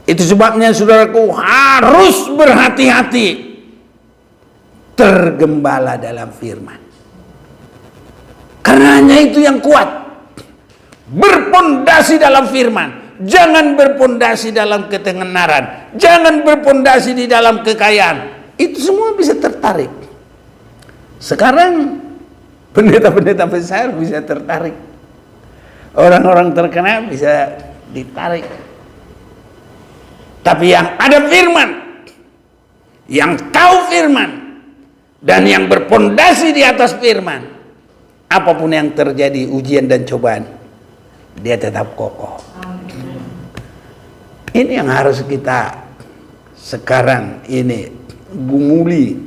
Itu sebabnya saudaraku harus berhati-hati, tergembala dalam firman. Karena hanya itu yang kuat. Berpondasi dalam firman. Jangan berpondasi dalam ketenaran. Jangan berpondasi di dalam kekayaan. Itu semua bisa tertarik. Sekarang pendeta-pendeta besar bisa tertarik. Orang-orang terkenal bisa ditarik. Tapi yang ada firman, yang tahu firman, dan yang berpondasi di atas firman, apapun yang terjadi ujian dan cobaan, dia tetap kokoh. Ini yang harus kita sekarang ini gumuli.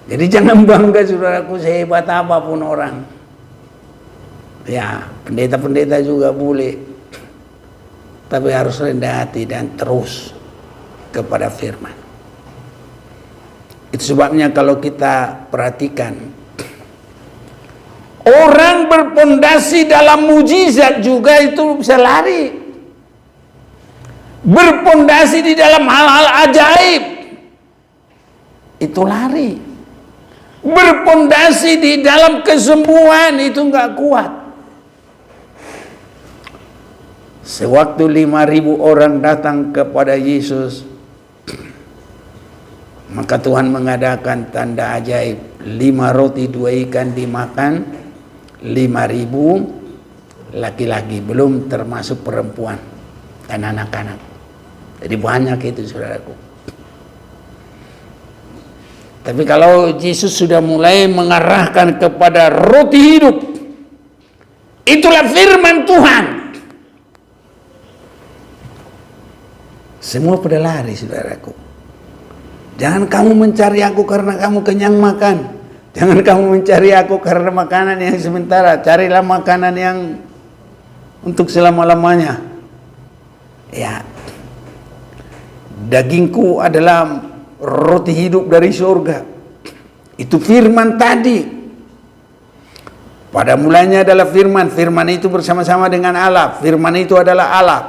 Jadi jangan bangga saudaraku sehebat apapun orang. Ya, pendeta-pendeta juga boleh. Tapi harus rendah hati dan terus kepada firman. Itu sebabnya kalau kita perhatikan, orang berpondasi dalam mujizat juga itu bisa lari. Berpondasi di dalam hal-hal ajaib, itu lari. Berpondasi di dalam kesembuhan, itu nggak kuat. Sewaktu 5.000 orang datang kepada Yesus, maka Tuhan mengadakan tanda ajaib. 5 roti 2 ikan dimakan 5.000 laki-laki, belum termasuk perempuan dan anak-anak. Jadi banyak itu saudaraku. Tapi kalau Yesus sudah mulai mengarahkan kepada roti hidup, itulah firman Tuhan, semua pada lari saudaraku. Jangan kamu mencari aku karena kamu kenyang makan. Jangan kamu mencari aku karena makanan yang sementara. Carilah makanan yang untuk selama-lamanya. Ya, dagingku adalah roti hidup dari surga. Itu firman tadi. Pada mulanya adalah firman. Firman itu bersama-sama dengan Allah. Firman itu adalah Allah.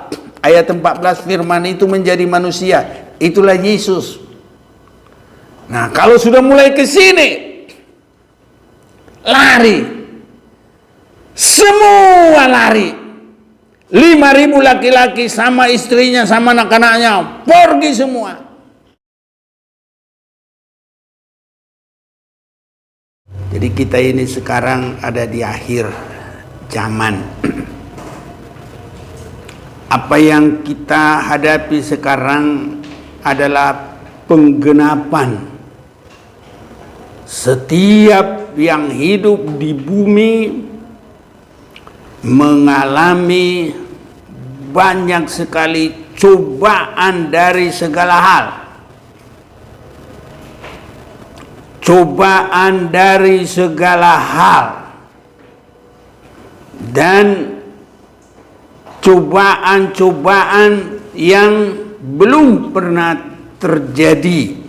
Ayat 14, firman itu menjadi manusia. Itulah Yesus. Nah, kalau sudah mulai ke sini, lari. Semua lari. 5.000 laki-laki sama istrinya, sama anak-anaknya, pergi semua. Jadi kita ini sekarang ada di akhir zaman. Apa yang kita hadapi sekarang adalah penggenapan. Setiap yang hidup di bumi mengalami banyak sekali cobaan dari segala hal. Cobaan dari segala hal. Dan cobaan-cobaan yang belum pernah terjadi.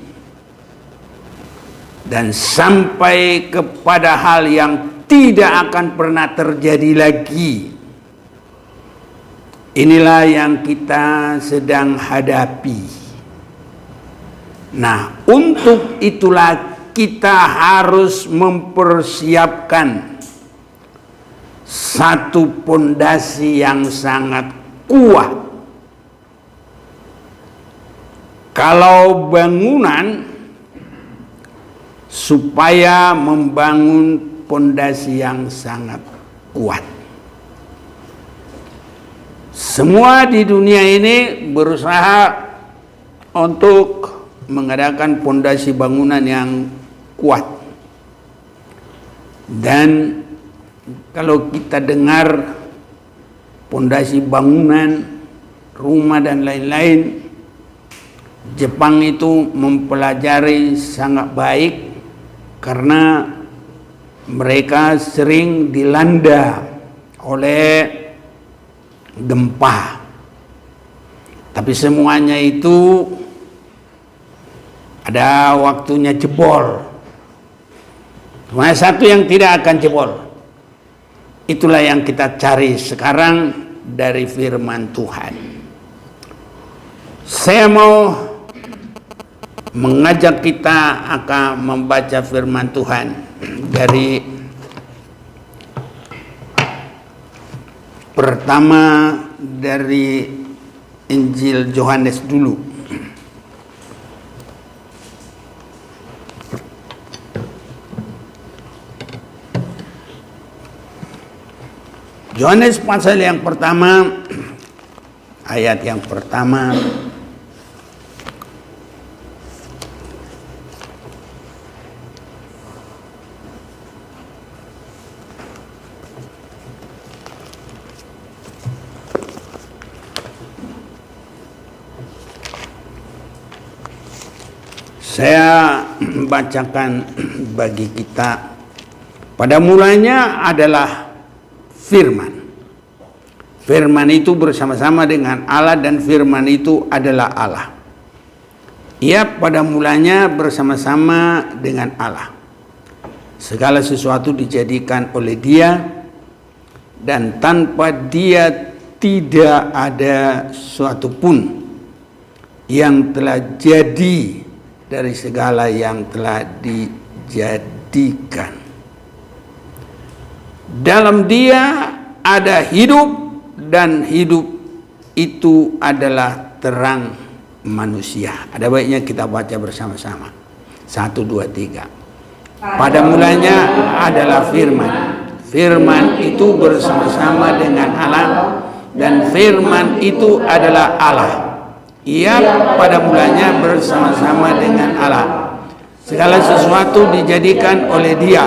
Dan sampai kepada hal yang tidak akan pernah terjadi lagi. Inilah yang kita sedang hadapi. Nah, untuk itulah kita harus mempersiapkan satu pondasi yang sangat kuat. Kalau bangunan, supaya membangun pondasi yang sangat kuat. Semua di dunia ini berusaha untuk mengadakan pondasi bangunan yang kuat. Dan kalau kita dengar pondasi bangunan, rumah dan lain-lain, Jepang itu mempelajari sangat baik karena mereka sering dilanda oleh gempa. Tapi semuanya itu ada waktunya jebol. Cuma satu yang tidak akan jebol. Itulah yang kita cari sekarang dari firman Tuhan. Saya mau mengajak kita akan membaca firman Tuhan dari pertama dari Injil Yohanes dulu. Yohanes pasal yang pertama, ayat yang pertama. Saya bacakan bagi kita. Pada mulanya adalah firman. Firman itu bersama-sama dengan Allah dan firman itu adalah Allah. Ia pada mulanya bersama-sama dengan Allah. Segala sesuatu dijadikan oleh Dia, dan tanpa Dia tidak ada suatu pun yang telah jadi dari segala yang telah dijadikan. Dalam Dia ada hidup, dan hidup itu adalah terang manusia. Ada baiknya kita baca bersama-sama. 1, 2, 3. Pada mulanya adalah firman. Firman itu bersama-sama dengan Allah, dan firman itu adalah Allah. Ia pada mulanya bersama-sama dengan Allah. Segala sesuatu dijadikan oleh Dia,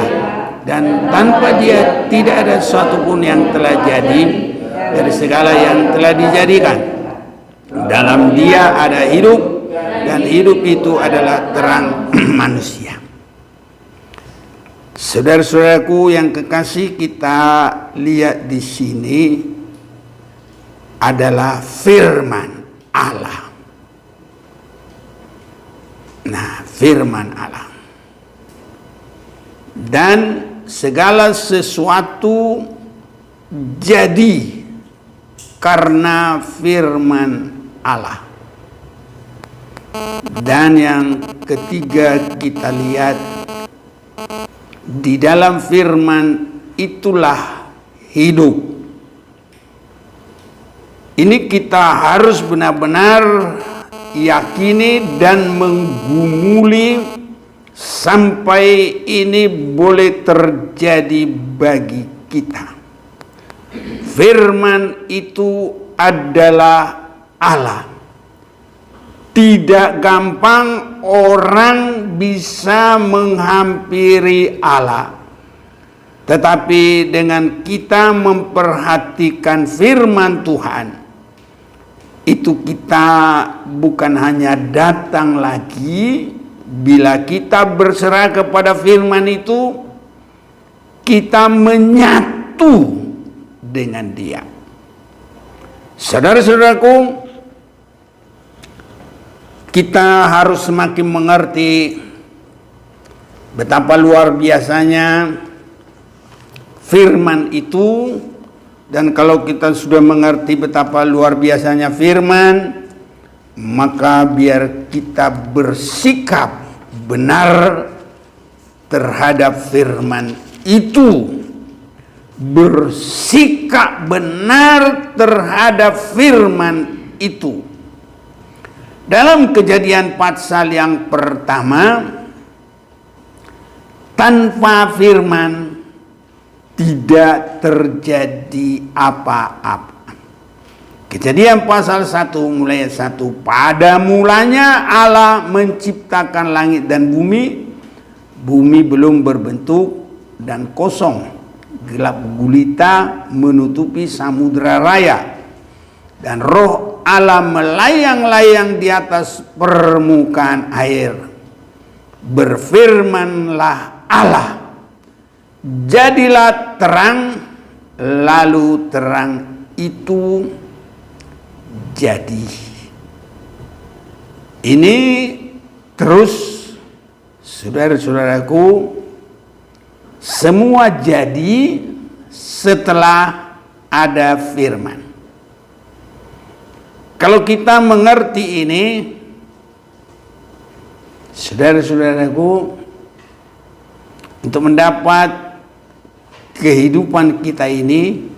dan tanpa Dia tidak ada sesuatu pun yang telah jadi dari segala yang telah dijadikan. Dalam Dia ada hidup, dan hidup itu adalah terang manusia. Saudara-saudaraku yang kekasih, kita lihat di sini adalah firman Allah. Nah, firman Allah. Dan segala sesuatu jadi karena firman Allah. Dan yang ketiga, kita lihat di dalam firman itulah hidup. Ini kita harus benar-benar yakini dan menggumuli sampai ini boleh terjadi bagi kita. Firman itu adalah Allah. Tidak gampang orang bisa menghampiri Allah. Tetapi dengan kita memperhatikan firman Tuhan, itu kita bukan hanya datang lagi. Bila kita berserah kepada firman itu, kita menyatu dengan Dia. Saudara-saudaraku, kita harus semakin mengerti betapa luar biasanya firman itu. Dan kalau kita sudah mengerti betapa luar biasanya firman, maka biar kita bersikap benar terhadap firman itu. Bersikap benar terhadap firman itu. Dalam Kejadian pasal yang pertama, tanpa firman tidak terjadi apa-apa. Kejadian pasal 1 mulai 1. Pada mulanya Allah menciptakan langit dan bumi. Bumi belum berbentuk dan kosong. Gelap gulita menutupi samudra raya. Dan roh Allah melayang-layang di atas permukaan air. Berfirmanlah Allah, jadilah terang, lalu terang itu jadi. Ini terus, saudara-saudaraku, semua jadi setelah ada firman. kalau kita mengerti ini, saudara-saudaraku, untuk mendapat kehidupan kita ini,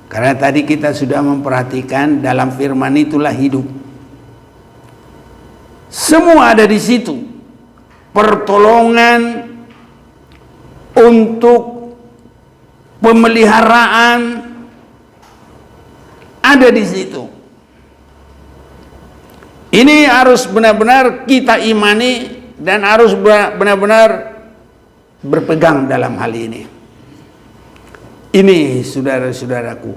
karena tadi kita sudah memperhatikan dalam firman itulah hidup. Semua ada di situ. Pertolongan untuk pemeliharaan ada di situ. Ini harus benar-benar kita imani dan harus benar-benar berpegang dalam hal ini. Ini saudara-saudaraku.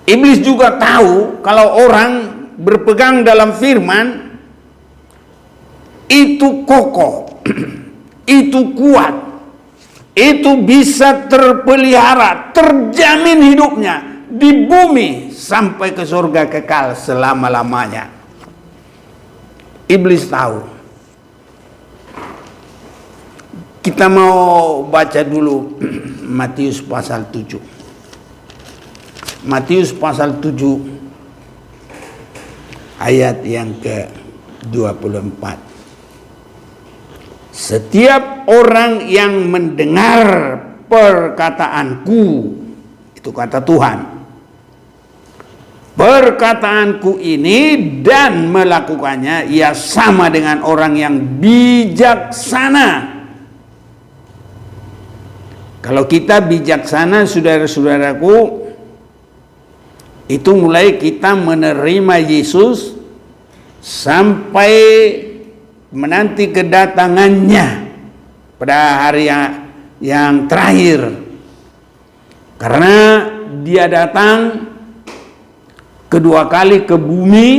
Iblis juga tahu kalau orang berpegang dalam firman itu kokoh, itu kuat, itu bisa terpelihara, terjamin hidupnya di bumi sampai ke surga kekal selama-lamanya. Iblis tahu. Kita mau baca dulu Matius pasal 7. Matius pasal 7 ayat yang ke-24. Setiap orang yang mendengar perkataanku, itu kata Tuhan, perkataanku ini dan melakukannya, ia sama dengan orang yang bijaksana. Kalau kita bijaksana, saudara-saudaraku, itu mulai kita menerima Yesus sampai menanti kedatangannya pada hari yang terakhir. Karena dia datang kedua kali ke bumi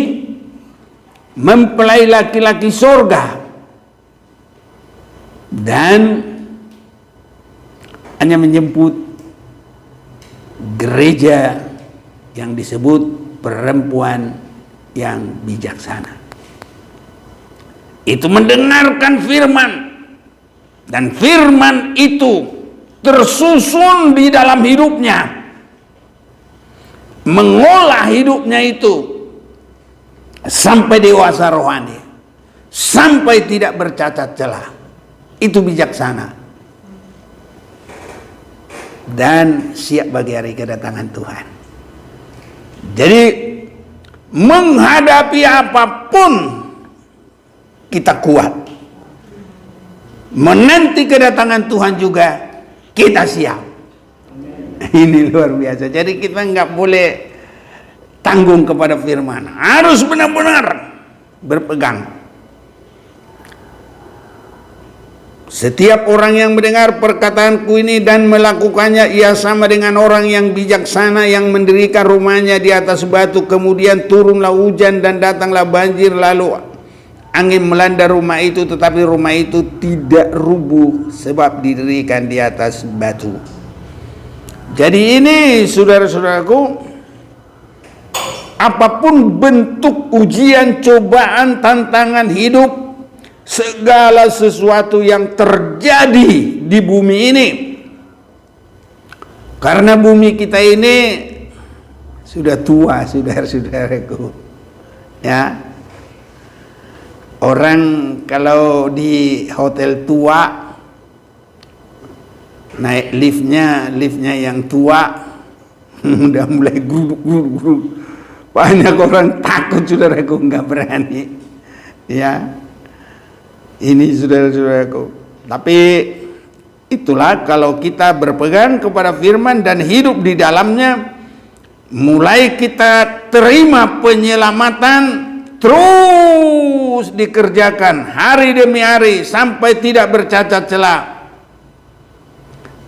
mempelai laki-laki surga dan hanya menjemput gereja yang disebut perempuan yang bijaksana. Itu mendengarkan firman, dan firman itu tersusun di dalam hidupnya, mengolah hidupnya itu sampai dewasa rohani, sampai tidak bercacat celah. Itu bijaksana dan siap bagi hari kedatangan Tuhan. Jadi menghadapi apapun kita kuat, menanti kedatangan Tuhan juga kita siap. Ini luar biasa. Jadi kita nggak boleh tanggung kepada firman, harus benar-benar berpegang. Setiap orang yang mendengar perkataanku ini dan melakukannya, ia sama dengan orang yang bijaksana yang mendirikan rumahnya di atas batu. Kemudian turunlah hujan dan datanglah banjir, lalu angin melanda rumah itu, tetapi rumah itu tidak rubuh sebab didirikan di atas batu. Jadi ini saudara-saudaraku, apapun bentuk ujian, cobaan, tantangan hidup, segala sesuatu yang terjadi di bumi ini, karena bumi kita ini sudah tua, saudara-saudaraku, ya. Orang kalau di hotel tua naik liftnya yang tua, udah mulai guruk. Banyak orang takut, saudaraku, nggak berani, ya. Ini saudara-saudaraku. Tapi itulah kalau kita berpegang kepada firman dan hidup di dalamnya, mulai kita terima penyelamatan, terus dikerjakan hari demi hari sampai tidak bercacat celah.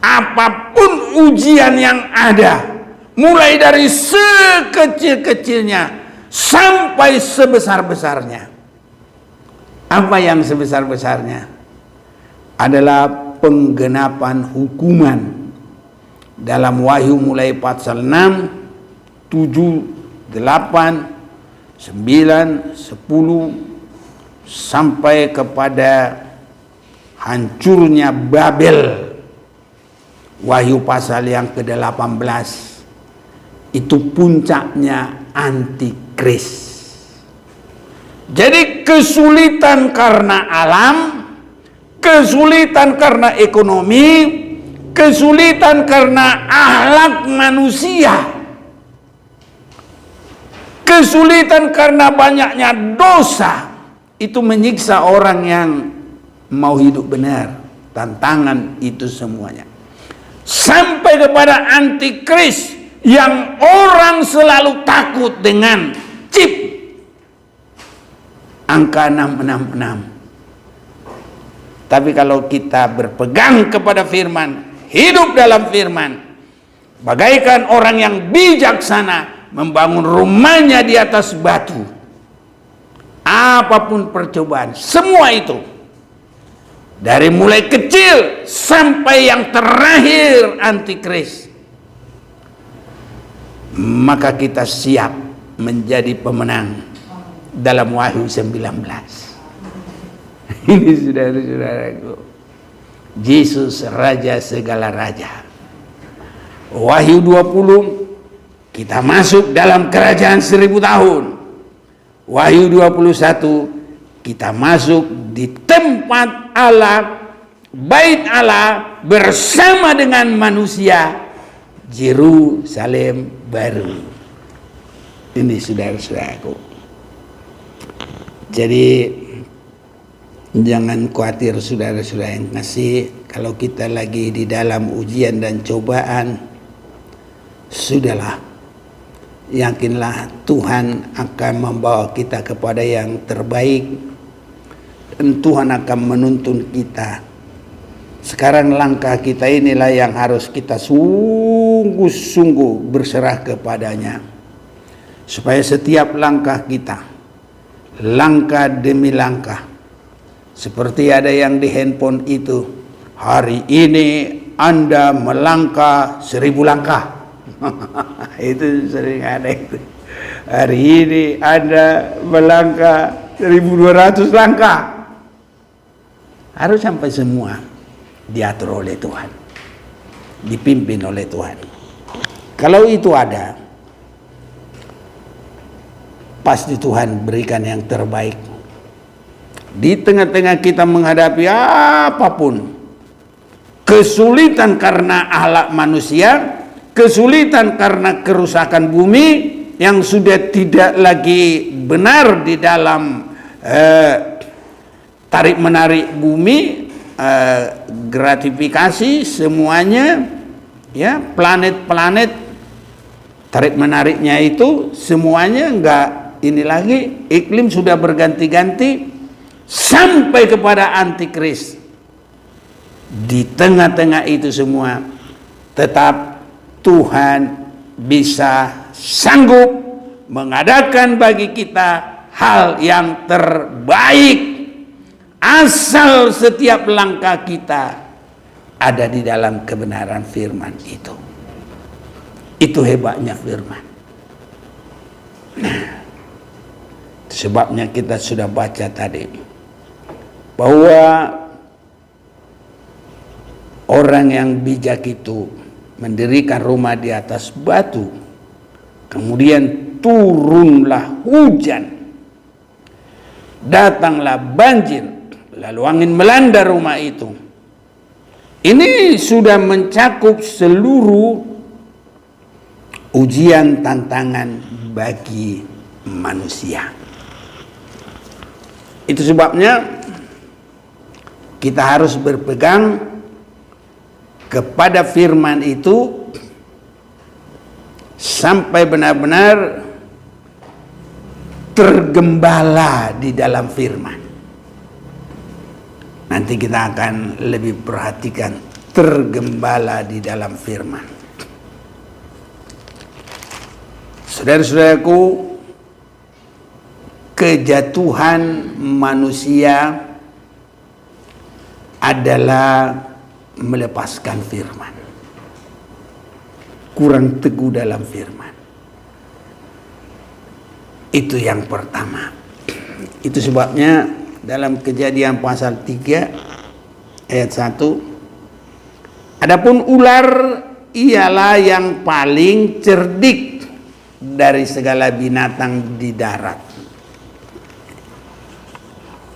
Apapun ujian yang ada, mulai dari sekecil-kecilnya sampai sebesar-besarnya. Apa yang sebesar-besarnya? Adalah penggenapan hukuman dalam Wahyu mulai pasal 6, 7, 8, 9, 10 sampai kepada hancurnya Babel. Wahyu pasal yang ke-18 itu puncaknya antikris. Jadi kesulitan karena alam, kesulitan karena ekonomi, kesulitan karena akhlak manusia, kesulitan karena banyaknya dosa, itu menyiksa orang yang mau hidup benar. Tantangan itu semuanya. Sampai kepada antikris yang orang selalu takut dengan chip angka 666. Tapi kalau kita berpegang kepada firman, hidup dalam firman, bagaikan orang yang bijaksana membangun rumahnya di atas batu. Apapun percobaan, semua itu dari mulai kecil sampai yang terakhir antikris, maka kita siap menjadi pemenang dalam Wahyu 19. Ini saudara-saudaraku, Yesus Raja segala raja. Wahyu 20, kita masuk dalam kerajaan 1000 tahun. Wahyu 21, kita masuk di tempat Allah, bait Allah bersama dengan manusia, Yerusalem baru. Ini saudara-saudaraku. Jadi jangan khawatir saudara-saudara yang kasih, kalau kita lagi di dalam ujian dan cobaan, sudahlah, yakinlah Tuhan akan membawa kita kepada yang terbaik, dan Tuhan akan menuntun kita. Sekarang langkah kita inilah yang harus kita sungguh-sungguh berserah kepadanya, supaya setiap langkah kita, langkah demi langkah, seperti ada yang di handphone itu, hari ini Anda melangkah 1000 langkah. Itu sering ada itu. Hari ini Anda melangkah 1200 langkah. Harus sampai semua diatur oleh Tuhan, dipimpin oleh Tuhan. Kalau itu ada, pasti Tuhan berikan yang terbaik. Di tengah-tengah kita menghadapi apapun, kesulitan karena akhlak manusia, kesulitan karena kerusakan bumi yang sudah tidak lagi benar di dalam tarik-menarik bumi, gratifikasi semuanya, ya, planet-planet tarik-menariknya itu semuanya enggak. Ini lagi iklim sudah berganti-ganti sampai kepada antikris. Di tengah-tengah itu semua tetap Tuhan bisa sanggup mengadakan bagi kita hal yang terbaik, asal setiap langkah kita ada di dalam kebenaran firman itu. Itu hebatnya firman. Nah, sebabnya kita sudah baca tadi bahwa orang yang bijak itu mendirikan rumah di atas batu, kemudian turunlah hujan, datanglah banjir, lalu angin melanda rumah itu. Ini sudah mencakup seluruh ujian tantangan bagi manusia. Itu sebabnya kita harus berpegang kepada firman itu sampai benar-benar tergembala di dalam firman. Nanti kita akan lebih perhatikan tergembala di dalam firman. Saudara-saudaraku, kejatuhan manusia adalah melepaskan firman, kurang teguh dalam firman. Itu yang pertama. Itu sebabnya dalam Kejadian pasal 3 ayat 1, adapun ular ialah yang paling cerdik dari segala binatang di darat.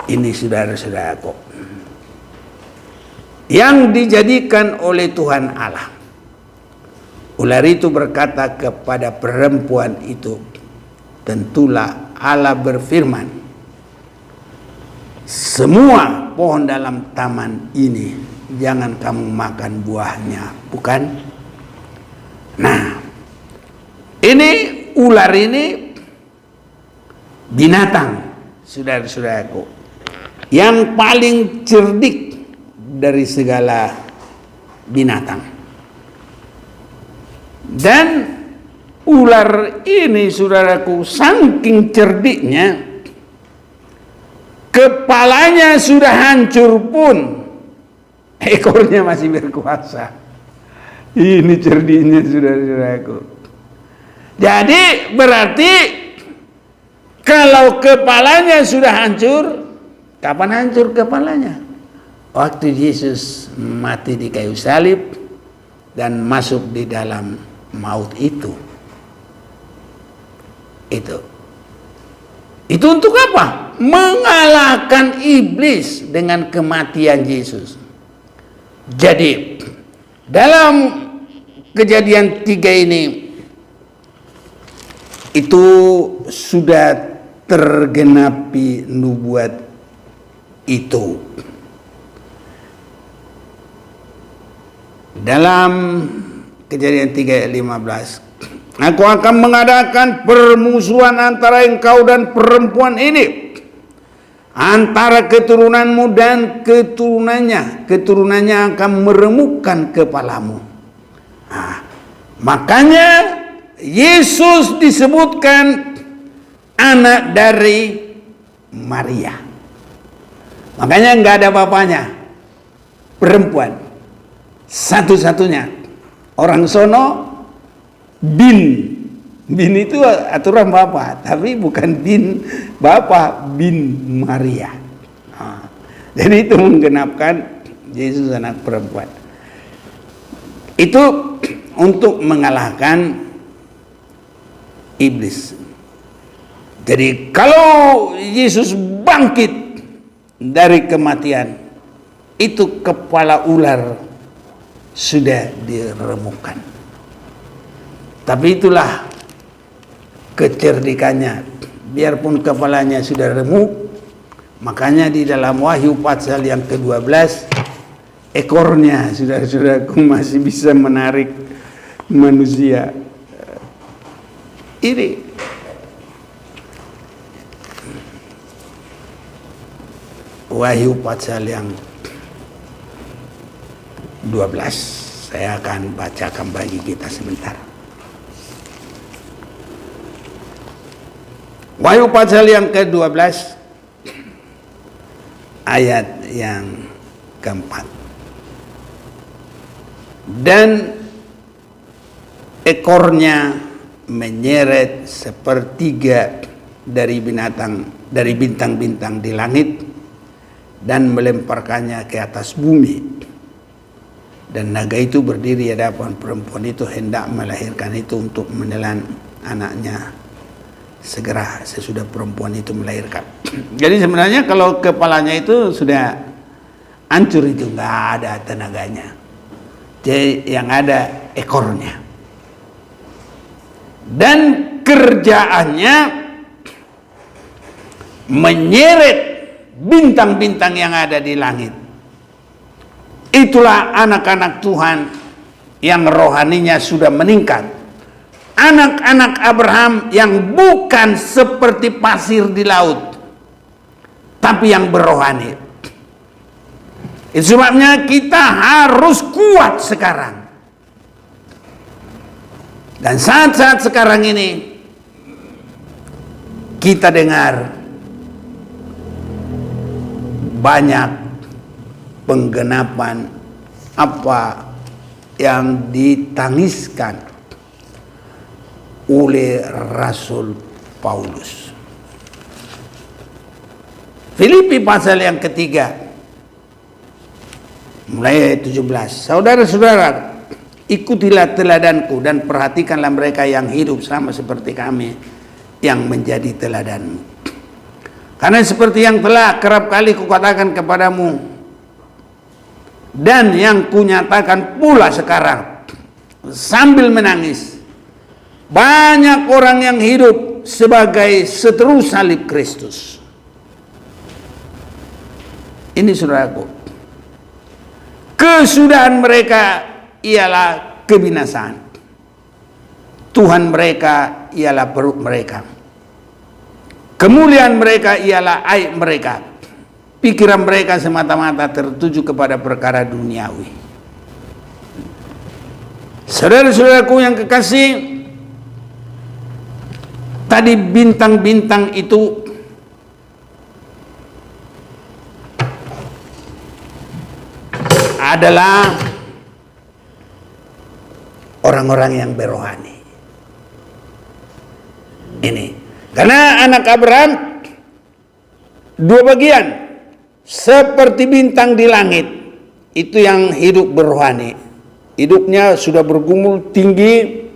Ini saudara-saudaraku, yang dijadikan oleh Tuhan Allah. Ular itu berkata kepada perempuan itu, tentulah Allah berfirman, semua pohon dalam taman ini jangan kamu makan buahnya, bukan? Nah, ini ular ini binatang, saudara-saudaraku, yang paling cerdik dari segala binatang. Dan ular ini, saudaraku, saking cerdiknya, kepalanya sudah hancur pun ekornya masih berkuasa. Ini cerdiknya, saudara-saudaraku. Jadi berarti kalau kepalanya sudah hancur, kapan hancur kepalanya? Waktu Yesus mati di kayu salib dan masuk di dalam maut itu. Itu untuk apa? Mengalahkan iblis dengan kematian Yesus. Jadi dalam Kejadian 3 ini itu sudah tergenapi nubuat itu. Dalam Kejadian 3 ayat 15, aku akan mengadakan permusuhan antara engkau dan perempuan ini, antara keturunanmu dan keturunannya akan meremukkan kepalamu. Nah, makanya Yesus disebutkan anak dari Maria. Makanya nggak ada bapaknya, perempuan satu-satunya. Orang sono bin itu aturan bapak, tapi bukan bin bapak, bin Maria. Nah, jadi itu menggenapkan Yesus anak perempuan. Itu untuk mengalahkan iblis. Jadi kalau Yesus bangkit dari kematian, itu kepala ular sudah diremukkan. Tapi itulah kecerdikannya. Biarpun kepalanya sudah remuk, makanya di dalam Wahyu pasal yang ke-12, ekornya saudara-saudaraku masih bisa menarik manusia. Ini Wahyu pasal yang 12. Saya akan bacakan bagi kita sebentar. Wahyu pasal yang ke-12 ayat yang keempat. Dan ekornya menyeret sepertiga dari bintang-bintang di langit dan melemparkannya ke atas bumi. Dan naga itu berdiri di hadapan perempuan itu, hendak melahirkan itu untuk menelan anaknya segera sesudah perempuan itu melahirkan. Jadi sebenarnya kalau kepalanya itu sudah hancur, itu nggak ada tenaganya. Jadi yang ada ekornya. Dan kerjaannya menyeret bintang-bintang yang ada di langit. Itulah anak-anak Tuhan yang rohaninya sudah meningkat. Anak-anak Abraham yang bukan seperti pasir di laut, tapi yang berrohani. Itu sebabnya kita harus kuat sekarang. Dan saat-saat sekarang ini kita dengar banyak penggenapan apa yang ditangiskan oleh Rasul Paulus. Filipi pasal yang ketiga mulai ayat 17. Saudara-saudara, ikutilah teladanku dan perhatikanlah mereka yang hidup sama seperti kami yang menjadi teladanmu. Karena seperti yang telah kerap kali kukatakan kepadamu dan yang kunyatakan pula sekarang sambil menangis, banyak orang yang hidup sebagai seteru salib Kristus. Ini saudaraku, kesudahan mereka ialah kebinasaan. Tuhan mereka ialah perut mereka. Kemuliaan mereka ialah aib mereka. Pikiran mereka semata-mata tertuju kepada perkara duniawi. Saudara-saudaraku yang kekasih, tadi bintang-bintang itu adalah orang-orang yang berohani. Ini karena anak Abraham dua bagian, seperti bintang di langit, itu yang hidup berohani. Hidupnya sudah bergumul tinggi,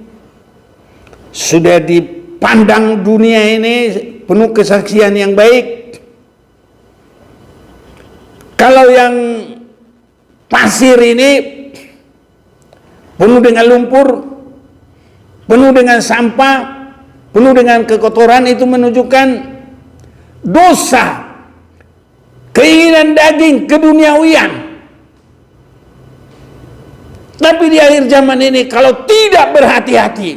sudah dipandang dunia ini penuh kesaksian yang baik. Kalau yang pasir ini penuh dengan lumpur, penuh dengan sampah, penuh dengan kekotoran, itu menunjukkan dosa, keinginan daging, keduniawian. Tapi di akhir zaman ini kalau tidak berhati-hati,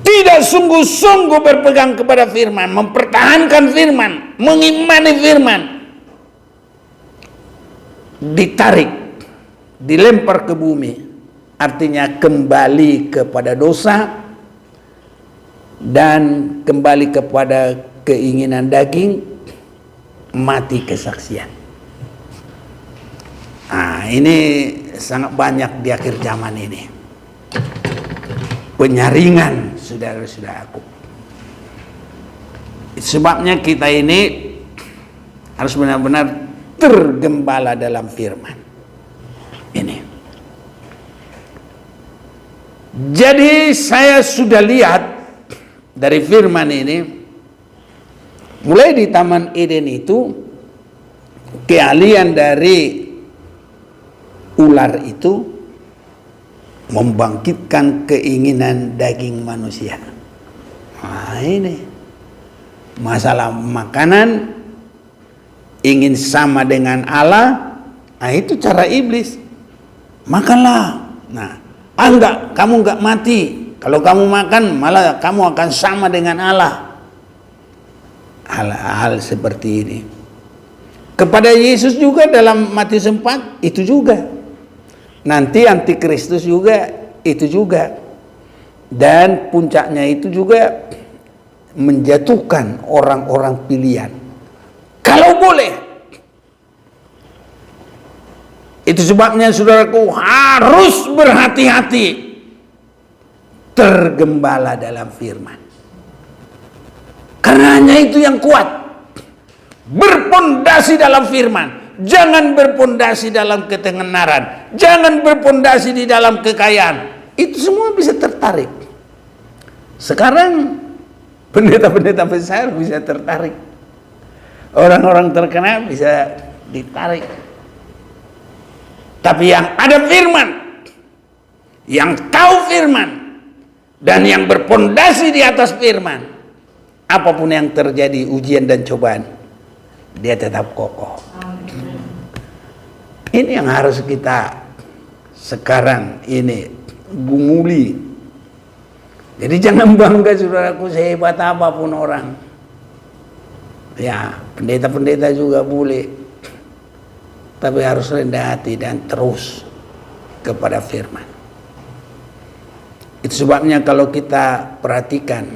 tidak sungguh-sungguh berpegang kepada firman, mempertahankan firman, mengimani firman, ditarik, dilempar ke bumi, artinya kembali kepada dosa dan kembali kepada keinginan daging, mati kesaksian. Nah, ini sangat banyak di akhir zaman ini. Penyaringan, saudara-saudaraku. Sebabnya kita ini harus benar-benar tergembala dalam firman ini. Jadi saya sudah lihat dari firman ini, mulai di Taman Eden itu, keahlian dari ular itu membangkitkan keinginan daging manusia. Nah, ini masalah makanan, ingin sama dengan Allah. Nah, itu cara iblis. Makanlah. Nah, enggak, kamu enggak mati. Kalau kamu makan, malah kamu akan sama dengan Allah. Hal-hal seperti ini. Kepada Yesus juga dalam Matius 4 itu juga. Nanti antikristus juga itu juga. Dan puncaknya itu juga menjatuhkan orang-orang pilihan. Kalau boleh. Itu sebabnya saudaraku harus berhati-hati, tergembala dalam firman. Karena hanya itu yang kuat. Berpondasi dalam firman. Jangan berpondasi dalam ketenaran. Jangan berpondasi di dalam kekayaan. Itu semua bisa tertarik. Sekarang pendeta-pendeta besar bisa tertarik. Orang-orang terkenal bisa ditarik. Tapi yang ada firman, yang tahu firman, dan yang berpondasi di atas firman, apapun yang terjadi, ujian dan cobaan, dia tetap kokoh. Ini yang harus kita sekarang ini gumuli. Jadi jangan bangga saudaraku sehebat apapun orang. Ya, pendeta-pendeta juga boleh. Tapi harus rendah hati dan terus kepada firman. Itu sebabnya kalau kita perhatikan,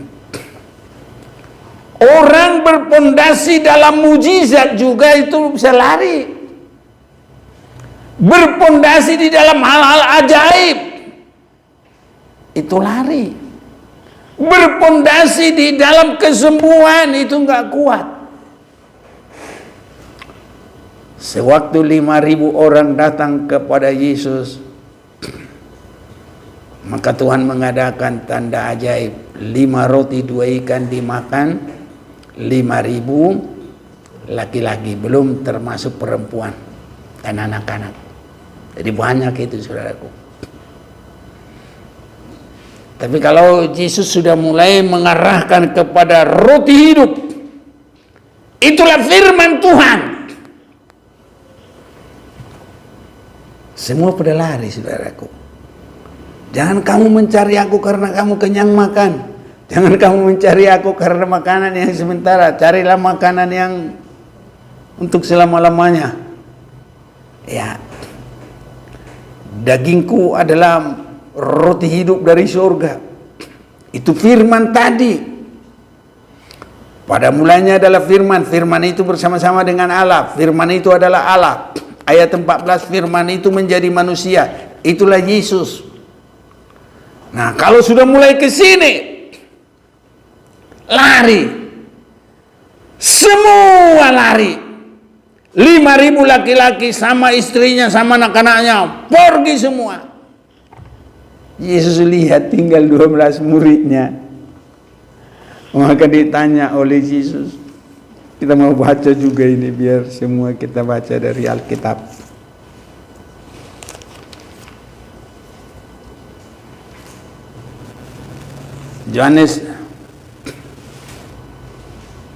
orang berpondasi dalam mujizat juga itu bisa lari. Berpondasi di dalam hal-hal ajaib itu lari. Berpondasi di dalam kesembuhan itu enggak kuat. Sewaktu 5.000 orang datang kepada Yesus, Maka Tuhan mengadakan tanda ajaib, 5 roti 2 ikan dimakan 5.000 laki-laki, belum termasuk perempuan dan anak-anak. Jadi banyak itu, saudaraku. Tapi kalau Yesus sudah mulai mengarahkan kepada roti hidup, itulah firman Tuhan, semua pada lari, saudaraku. Jangan kamu mencari aku karena kamu kenyang makan. Jangan kamu mencari aku karena makanan yang sementara. Carilah makanan yang untuk selama-lamanya. Ya, dagingku adalah roti hidup dari surga. Itu firman tadi. Pada mulanya adalah firman. Firman itu bersama-sama dengan Allah. Firman itu adalah Allah. Ayat 14, firman itu menjadi manusia. Itulah Yesus. Nah, kalau sudah mulai ke sini, lari. Semua lari. 5.000 laki-laki sama istrinya, sama anak-anaknya, pergi semua. Yesus lihat tinggal 12 muridnya. Maka ditanya oleh Yesus, kita mau baca juga ini biar semua kita baca dari Alkitab. Yohanes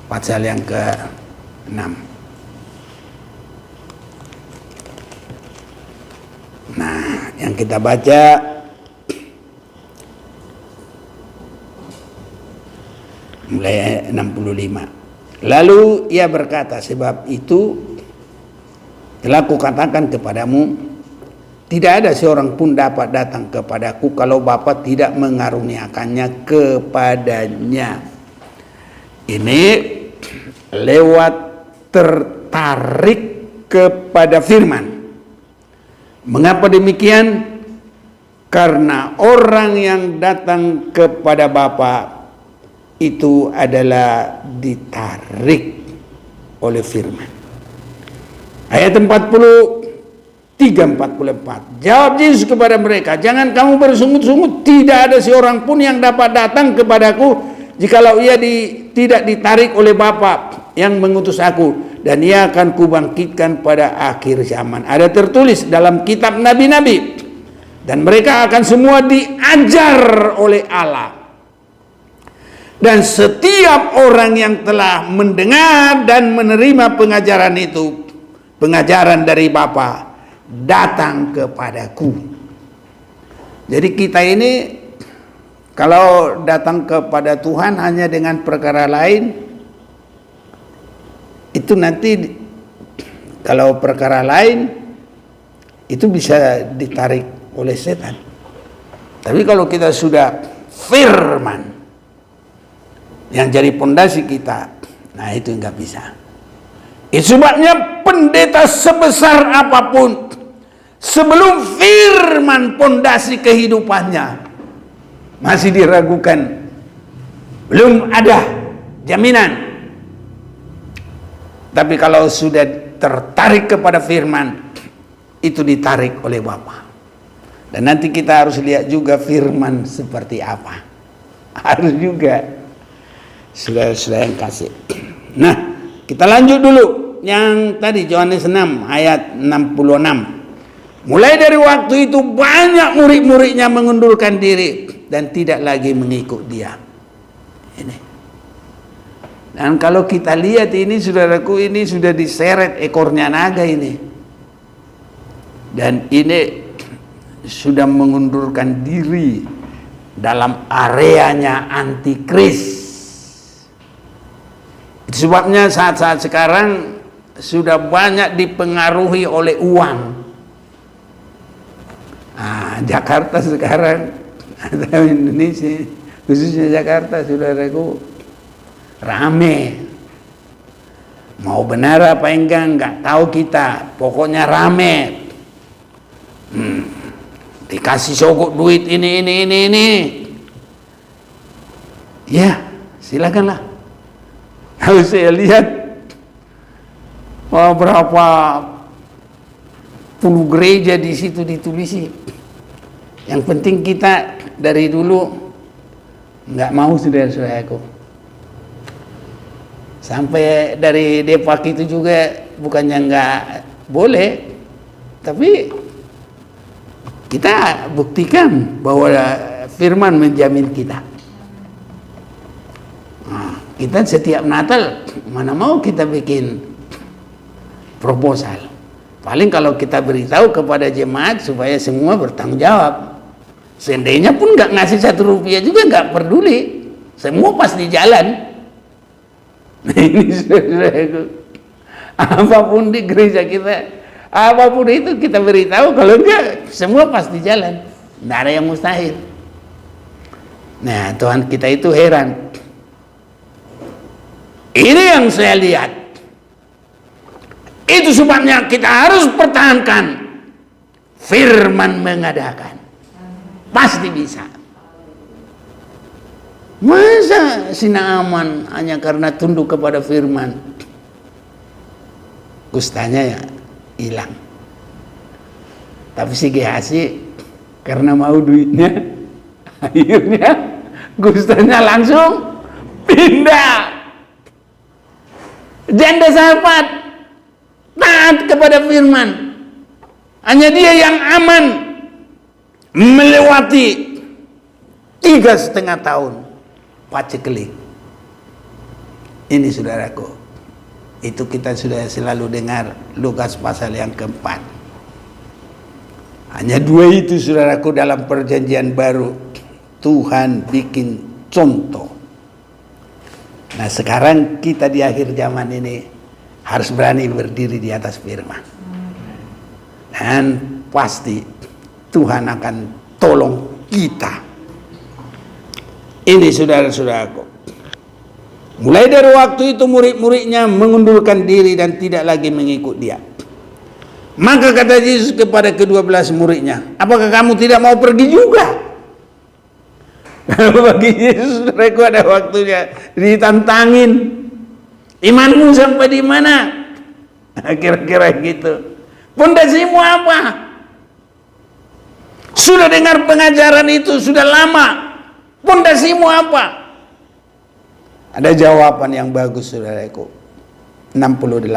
pasal yang ke-6. Nah, yang kita baca mulai 65. Lalu ia berkata, sebab itu telah kukatakan kepadamu, tidak ada seorang pun dapat datang kepadaku kalau Bapa tidak mengaruniakannya kepadanya. Ini lewat tertarik kepada firman. Mengapa demikian? Karena orang yang datang kepada Bapa itu adalah ditarik oleh firman. Ayat 43-44. Jawab Yesus kepada mereka, jangan kamu bersungut-sungut, tidak ada seorang pun yang dapat datang kepadaku jikalau ia tidak ditarik oleh Bapa yang mengutus aku, dan ia akan kubangkitkan pada akhir zaman. Ada tertulis dalam kitab nabi-nabi, dan mereka akan semua diajar oleh Allah. Dan setiap orang yang telah mendengar dan menerima pengajaran itu, pengajaran dari Bapa, datang kepadaku. Jadi kita ini kalau datang kepada Tuhan hanya dengan perkara lain, itu nanti kalau perkara lain itu bisa ditarik oleh setan. Tapi kalau kita sudah firman yang jadi pondasi kita, nah itu nggak bisa. Itu sebabnya pendeta sebesar apapun, sebelum firman pondasi kehidupannya masih diragukan, belum ada jaminan. Tapi kalau sudah tertarik kepada firman, itu ditarik oleh Bapa. Dan nanti kita harus lihat juga firman seperti apa. Harus juga. Sudah yang kasih. Nah, kita lanjut dulu yang tadi Yohanes 6 ayat 66. Mulai dari waktu itu banyak murid-muridnya mengundurkan diri dan tidak lagi mengikut dia. Ini. Dan kalau kita lihat ini, saudaraku, ini sudah diseret ekornya naga ini. Dan ini sudah mengundurkan diri dalam areanya antikris. Sebabnya saat-saat sekarang sudah banyak dipengaruhi oleh uang. Nah, Jakarta sekarang atau Indonesia, khususnya Jakarta, saudaraku, rame. Mau benar apa enggak, nggak tahu kita. Pokoknya rame. Dikasih sogok duit ini. Ya, silakanlah. Harus saya lihat berapa puluh gereja di situ ditulisi. Yang penting kita dari dulu nggak mau saudara-saudaraku. Sampai dari Depak itu juga bukannya nggak boleh, tapi kita buktikan bahwa firman menjamin kita. Nah, kita setiap Natal mana mau kita bikin proposal. Paling kalau kita beritahu kepada jemaat supaya semua bertanggung jawab. Seandainya pun nggak ngasih 1 rupiah juga nggak peduli, semua pasti jalan. Nah, ini saudaraku, apapun di gereja kita, apapun itu kita beritahu, kalau enggak semua pasti jalan, tidak ada yang mustahil. Nah, Tuhan kita itu heran. Ini yang saya lihat. Itu sebabnya kita harus pertahankan firman mengadakan. Pasti bisa. Masa Sina aman hanya karena tunduk kepada firman, gustanya ya hilang. Tapi si GHC karena mau duitnya, akhirnya gustanya langsung pindah. Janda sahabat taat kepada firman, hanya dia yang aman melewati 3,5 tahun paceklik. Ini saudaraku, itu kita sudah selalu dengar Lukas pasal yang keempat. Hanya 2 itu saudaraku dalam perjanjian baru Tuhan bikin contoh. Nah, sekarang kita di akhir zaman ini harus berani berdiri di atas firman. Dan pasti Tuhan akan tolong kita. Ini saudara-saudaraku, mulai dari waktu itu murid-muridnya mengundurkan diri dan tidak lagi mengikut dia. Maka kata Yesus kepada ke-12 muridnya, apakah kamu tidak mau pergi juga? Kalau bagi Yesus mereka ada waktunya ditantangin, imanmu sampai di mana? Kira-kira gitu. Pondasimu apa? Sudah dengar pengajaran itu sudah lama. Pondasimu apa? Ada jawaban yang bagus saudaraku. 68.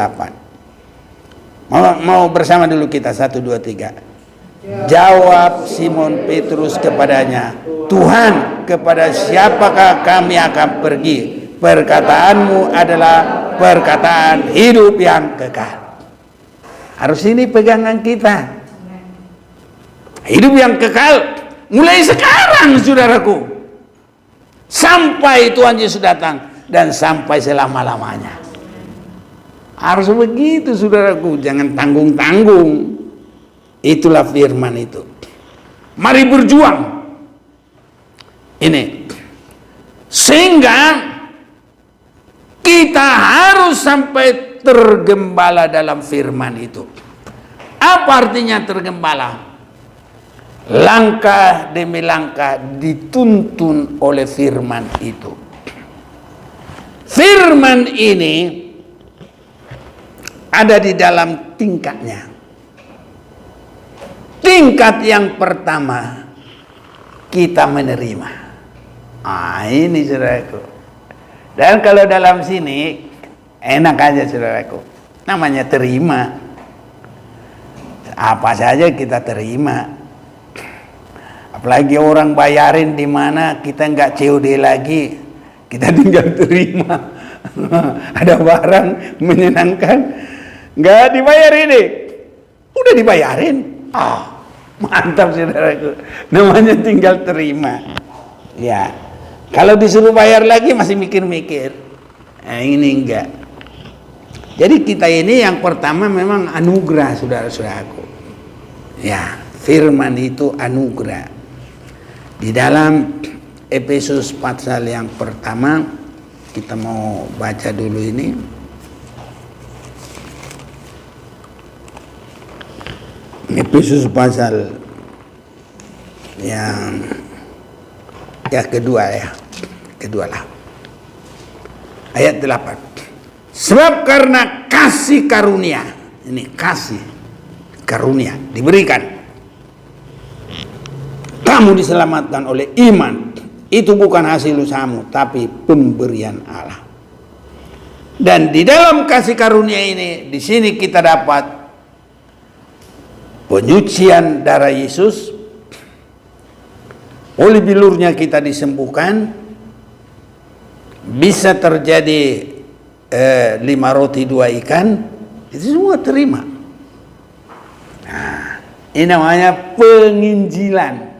Mau bersama dulu kita 1, 2, 3. Jawab Simon Petrus kepadanya, Tuhan, kepada siapakah kami akan pergi? Perkataanmu adalah perkataan hidup yang kekal. Harus ini pegangan kita. Hidup yang kekal mulai sekarang saudaraku, sampai Tuhan Yesus datang dan sampai selama-lamanya. Harus begitu saudaraku, jangan tanggung-tanggung. Itulah firman itu. Mari berjuang. Ini sehingga kita harus sampai tergembala dalam firman itu. Apa artinya tergembala? Langkah demi langkah dituntun oleh firman itu. Firman ini ada di dalam tingkatnya. Tingkat yang pertama, kita menerima. Ini saudaraku. Dan kalau dalam sini enak aja saudaraku, namanya terima. Apa saja kita terima. Apalagi orang bayarin di mana kita nggak COD lagi, kita tinggal terima. Ada barang menyenangkan, nggak dibayar ini, udah dibayarin. Mantap saudaraku, namanya tinggal terima. Ya, kalau disuruh bayar lagi masih mikir-mikir. Nah, ini enggak. Jadi kita ini yang pertama memang anugerah saudara-saudaraku. Ya, firman itu anugerah. Di dalam Efesus pasal yang pertama, kita mau baca dulu ini. Efesus pasal yang kedua lah. Ayat 8. Sebab karena kasih karunia, ini kasih karunia diberikan kamu diselamatkan oleh iman. Itu bukan hasil usahamu, tapi pemberian Allah. Dan di dalam kasih karunia ini, di sini kita dapat penyucian darah Yesus. Oleh bilurnya kita disembuhkan. Bisa terjadi 5 roti 2 ikan. Itu semua terima. Nah, ini namanya penginjilan.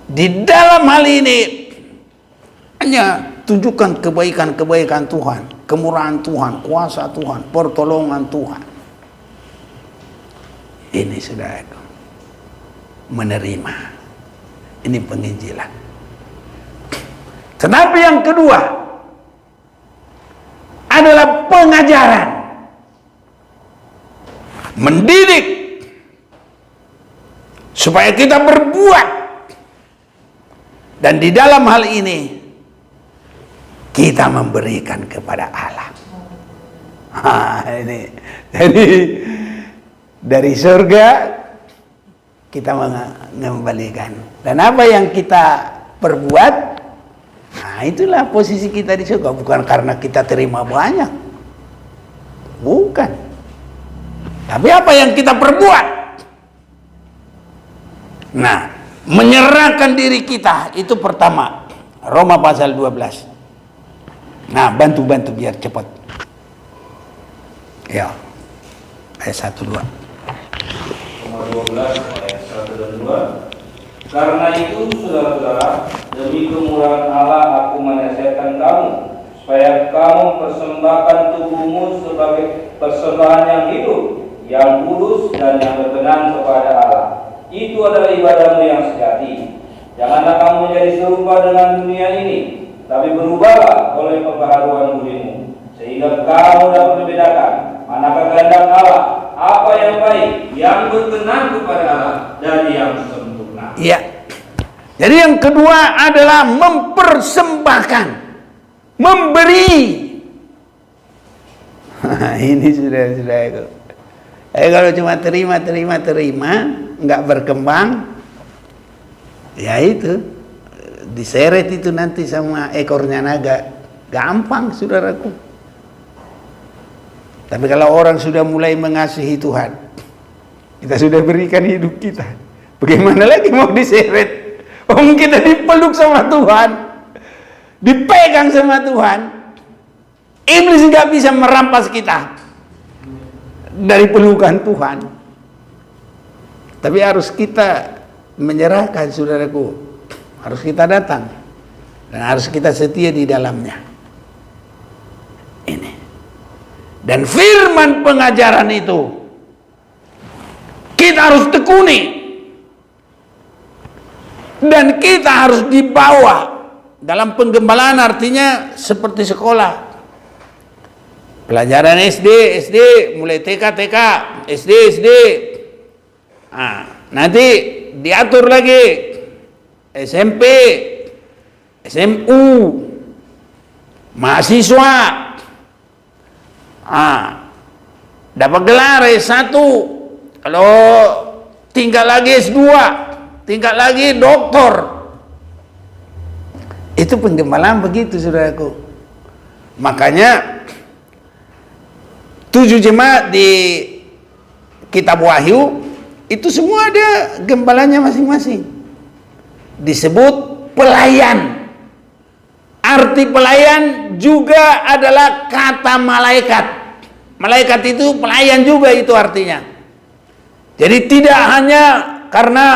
Di dalam hal ini hanya tunjukkan kebaikan-kebaikan Tuhan, kemurahan Tuhan, kuasa Tuhan, pertolongan Tuhan. Ini saudaraku, menerima. Ini penginjilan. Tetapi yang kedua adalah pengajaran, mendidik supaya kita berbuat. Dan di dalam hal ini kita memberikan kepada Allah. Ini jadi dari surga kita mengembalikan. Dan apa yang kita perbuat, nah itulah posisi kita di surga. Bukan karena kita terima banyak, bukan. Tapi apa yang kita perbuat. Nah, menyerahkan diri kita itu pertama. Roma pasal 12. Nah, bantu-bantu biar cepat. Ya. Ayat 1 2. Roma 12 ayat 1 dan 2. Karena itu saudara-saudara, demi kemurahan Allah aku menasihatkan kamu supaya kamu persembahkan tubuhmu sebagai persembahan yang hidup, yang kudus dan yang berkenan kepada Allah. Itu adalah ibadahmu yang sejati. Janganlah kamu menjadi serupa dengan dunia ini, tapi berubahlah oleh pembaharuan budimu, sehingga kamu dapat membedakan manakah kehendak Allah, apa yang baik, yang berkenan kepada Allah, dan yang sempurna. Iya. Jadi yang kedua adalah mempersembahkan, memberi. Ini sudah. Kalau cuma terima, nggak berkembang, ya itu diseret itu nanti sama ekornya naga, gampang saudaraku. Tapi kalau orang sudah mulai mengasihi Tuhan, kita sudah berikan hidup kita, bagaimana lagi mau diseret? Kita dipeluk sama Tuhan, dipegang sama Tuhan. Iblis nggak bisa merampas kita dari pelukan Tuhan. Tapi harus kita menyerahkan saudaraku, harus kita datang dan harus kita setia di dalamnya. Ini. Dan firman pengajaran itu kita harus tekuni dan kita harus dibawa dalam penggembalaan, artinya seperti sekolah. Pelajaran SD, mulai TK, SD. Nanti diatur lagi SMP, SMU, mahasiswa. Dapat gelar S1, kalau tinggal lagi S2, tinggal lagi doktor. Itu penggembalaan begitu saudaraku. Makanya 7 jemaat di kitab Wahyu itu semua ada gembalanya masing-masing. Disebut pelayan. Arti pelayan juga adalah kata malaikat. Malaikat itu pelayan juga itu artinya. Jadi tidak hanya karena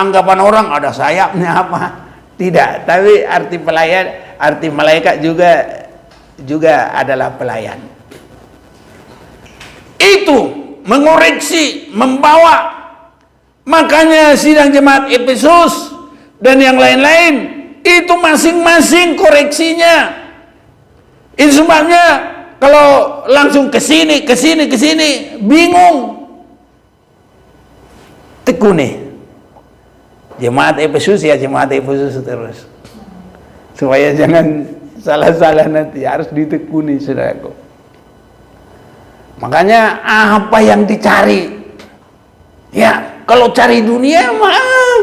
anggapan orang ada sayapnya apa. Tidak, tapi arti pelayan, arti malaikat juga adalah pelayan. Itu mengoreksi, membawa. Makanya sidang jemaat Efesus dan yang lain-lain itu masing-masing koreksinya. Itu sebabnya kalau langsung ke sini bingung. Tekuni. Jemaat Efesus ya jemaat Efesus terus. Supaya jangan salah-salah nanti, harus ditekuni saudaraku. Makanya apa yang dicari? Ya, kalau cari dunia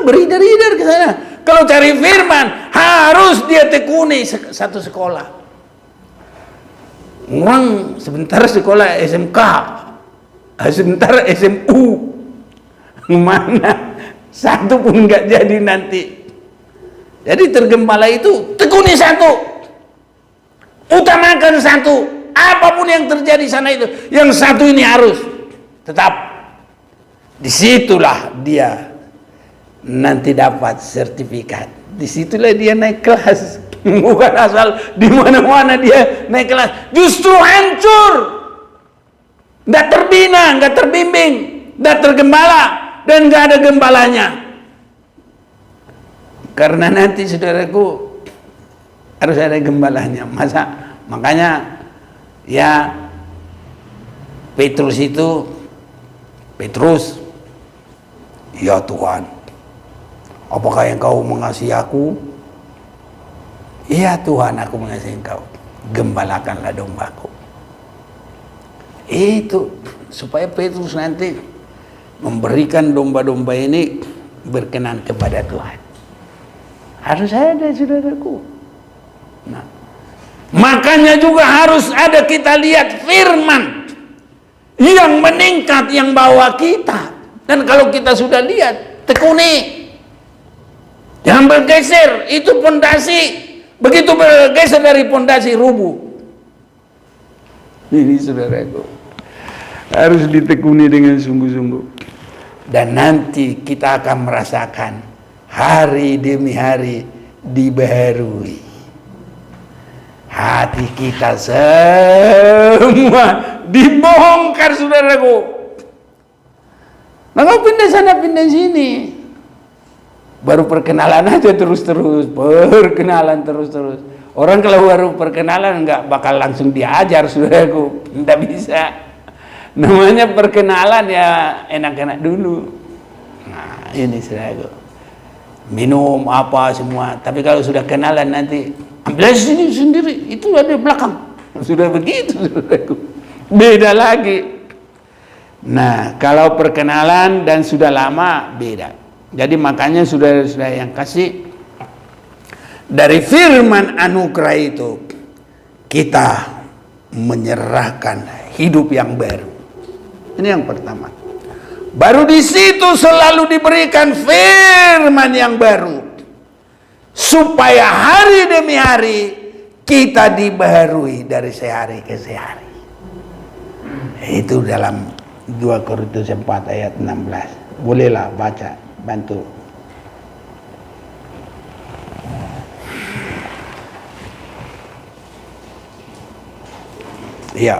beredar-edar ke sana. Kalau cari firman, harus dia tekuni satu sekolah. Orang sebentar sekolah SMK, sebentar SMU, mana satu pun nggak jadi nanti. Jadi tergembala itu tekuni satu, utamakan satu, apapun yang terjadi sana itu, yang satu ini harus tetap. Disitulah dia nanti dapat sertifikat. Disitulah dia naik kelas. Bukan asal di mana-mana dia naik kelas. Justru hancur, nggak terbina, nggak terbimbing, nggak tergembala, dan nggak ada gembalanya. Karena nanti saudaraku harus ada gembalanya. Makanya ya Petrus, ya Tuhan, apakah Engkau mengasihi aku? Iya Tuhan, aku mengasihi Engkau. Gembalakanlah dombaku. Itu supaya Petrus nanti memberikan domba-domba ini berkenan kepada Tuhan. Harus ada, saudaraku. Nah, makanya juga harus ada, kita lihat firman yang meningkat, yang bawa kita. Dan kalau kita sudah lihat, tekuni, jangan bergeser. Itu pondasi. Begitu bergeser dari pondasi, rubuh. Ini saudaraku, harus ditekuni dengan sungguh-sungguh. Dan nanti kita akan merasakan hari demi hari dibaharui. Hati kita semua dibongkar, saudaraku. Nah, kau pindah sana, pindah sini. Baru perkenalan aja terus-terus, perkenalan terus-terus. Orang kalau baru perkenalan nggak bakal langsung diajar, saudaraku, nggak bisa. Namanya perkenalan ya enak-enak dulu. Nah, ini saudaraku, minum apa semua. Tapi kalau sudah kenalan nanti ambil sini sendiri, itu ada di belakang. Sudah begitu, saudaraku, beda lagi. Nah, kalau perkenalan dan sudah lama beda. Jadi makanya saudara-saudara yang kasih, dari firman anugerah itu kita menyerahkan hidup yang baru. Ini yang pertama. Baru di situ selalu diberikan firman yang baru, supaya hari demi hari kita dibaharui dari sehari ke sehari. Itu dalam 2 Korintus 4 ayat 16. Bolehlah baca, bantu. Iya.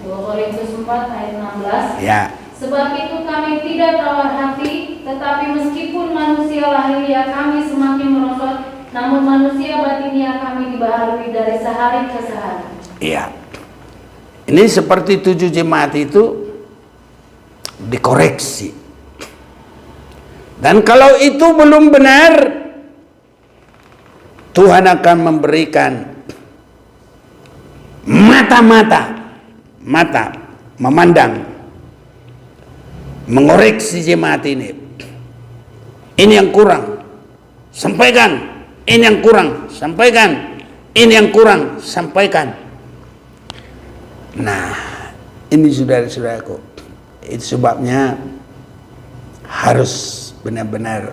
2 Korintus 4 ayat 16. Ya. Sebab itu kami tidak tawar hati, tetapi meskipun manusia lahiriah kami semakin merosot, namun manusia batiniah kami dibaharui dari sehari ke sehari. Iya. Ini seperti 7 jemaat itu dikoreksi. Dan kalau itu belum benar, Tuhan akan memberikan mata memandang, mengoreksi jemaat ini. Ini yang kurang, sampaikan. Ini yang kurang, sampaikan. Ini yang kurang, sampaikan. Nah, ini saudara-saudaraku, itu sebabnya harus benar-benar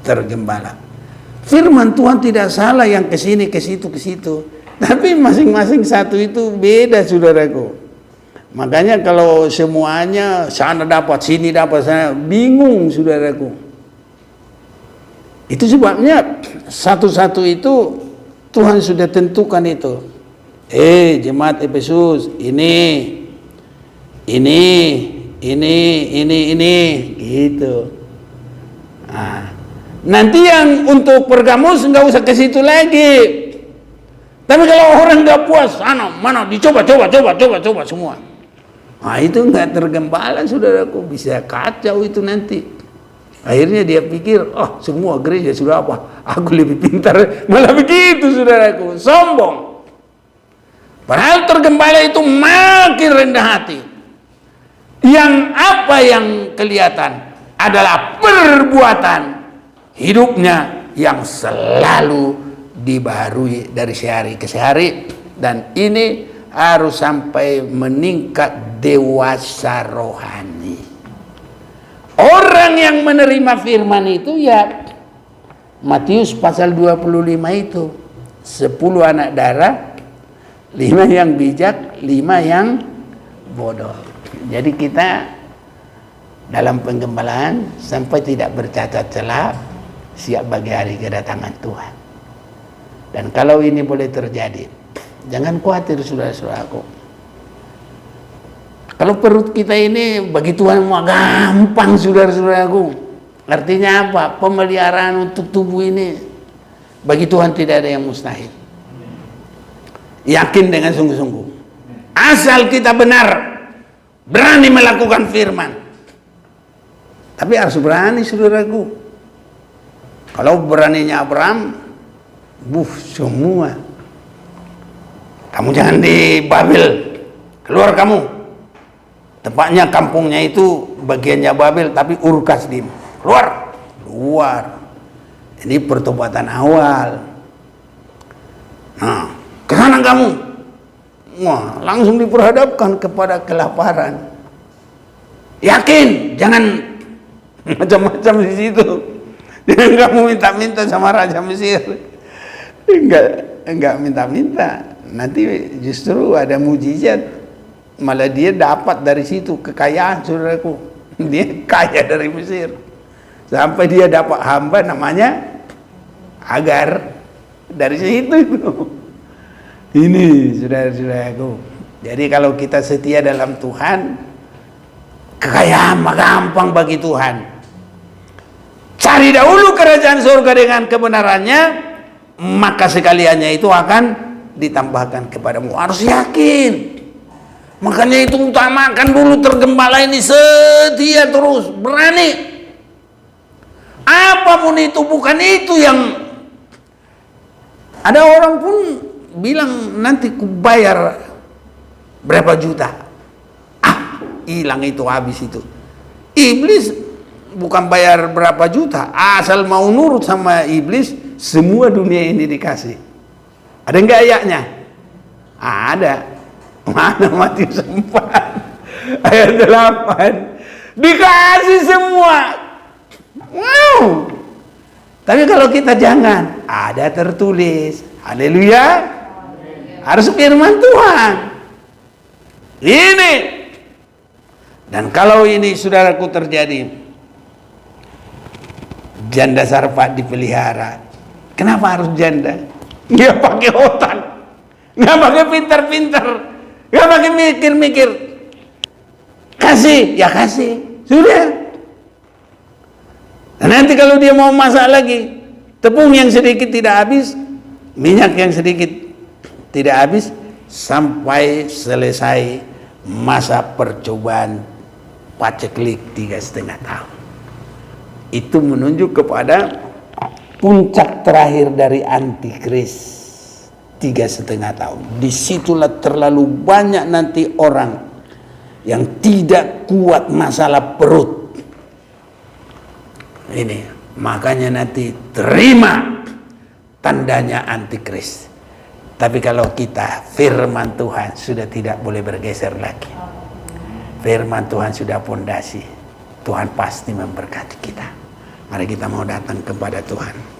tergembala. Firman Tuhan tidak salah yang ke sini, ke situ, ke situ. Tapi masing-masing satu itu beda, saudaraku. Makanya kalau semuanya sana dapat, sini dapat, sana bingung, saudaraku. Itu sebabnya satu-satu itu Tuhan sudah tentukan itu. Jemaat Efesus ini, gitu. Nah, nanti yang untuk Pergamus nggak usah ke situ lagi. Tapi kalau orang nggak puas, sana mana dicoba semua. Nah, itu nggak tergembala, saudaraku, bisa kacau itu nanti. Akhirnya dia pikir, oh semua gereja sudah apa? Aku lebih pintar, malah begitu, saudaraku, sombong. Padahal tergembala itu makin rendah hati. Yang apa yang kelihatan adalah perbuatan hidupnya yang selalu dibaharui dari sehari ke sehari, dan ini harus sampai meningkat dewasa rohani. Orang yang menerima firman itu ya Matius pasal 25 itu 10 anak darah, 5 yang bijak, 5 yang bodoh. Jadi kita dalam penggembalaan sampai tidak bercacat celah, siap bagi hari kedatangan Tuhan. Dan kalau ini boleh terjadi, jangan khawatir saudara-saudaraku. Kalau perut kita ini bagi Tuhan mau gampang saudara-saudaraku. Artinya apa? Pemeliharaan untuk tubuh ini bagi Tuhan tidak ada yang mustahil. Yakin dengan sungguh-sungguh. Asal kita benar, berani melakukan firman. Tapi harus berani saudaraku. Kalau beraninya Abraham, semua. Kamu jangan di Babel, keluar kamu. Tempatnya kampungnya itu bagiannya Babel, tapi Ur Kasdim. Keluar. Ini pertobatan awal. Nah, ke sana kamu. Wah, langsung diperhadapkan kepada kelaparan. Yakin, jangan macam-macam di situ. Jangan kamu minta-minta sama Raja Mesir. Enggak minta-minta. Nanti justru ada mujizat. Malah dia dapat dari situ kekayaan saudaraku. Dia kaya dari Mesir. Sampai dia dapat hamba namanya Agar. Dari situ itu. Ini saudara-saudaraku. Jadi kalau kita setia dalam Tuhan, kekayaan gampang bagi Tuhan. Cari dahulu kerajaan surga dengan kebenarannya, maka sekaliannya itu akan ditambahkan kepadamu. Harus yakin. Makanya itu utamakan dulu tergembala ini, setia terus, berani. Apapun itu, bukan itu yang ada orang pun bilang nanti ku bayar berapa juta. Hilang itu, habis itu. Iblis bukan bayar berapa juta, asal mau nurut sama iblis, semua dunia ini dikasih. Ada enggak ayatnya? Ada. Mana Matius 4 ayat 8 dikasih semua. Wow. Tapi kalau kita jangan, ada tertulis. Haleluya. Harus firman Tuhan. Ini. Dan kalau ini saudaraku terjadi, janda Sarfat dipelihara. Kenapa harus janda? Dia pakai otak, nggak pakai pintar-pintar, nggak pakai mikir-mikir. Kasih, ya kasih, sudah. Dan nanti kalau dia mau masak lagi, tepung yang sedikit tidak habis, minyak yang sedikit tidak habis, sampai selesai masa percobaan paceklik 3,5 tahun. Itu menunjuk kepada puncak terakhir dari antikris 3,5 tahun. Disitulah terlalu banyak nanti orang yang tidak kuat masalah perut. Ini makanya nanti terima tandanya antikris. Tapi kalau kita firman Tuhan sudah tidak boleh bergeser lagi. Firman Tuhan sudah pondasi. Tuhan pasti memberkati kita. Mari kita mau datang kepada Tuhan.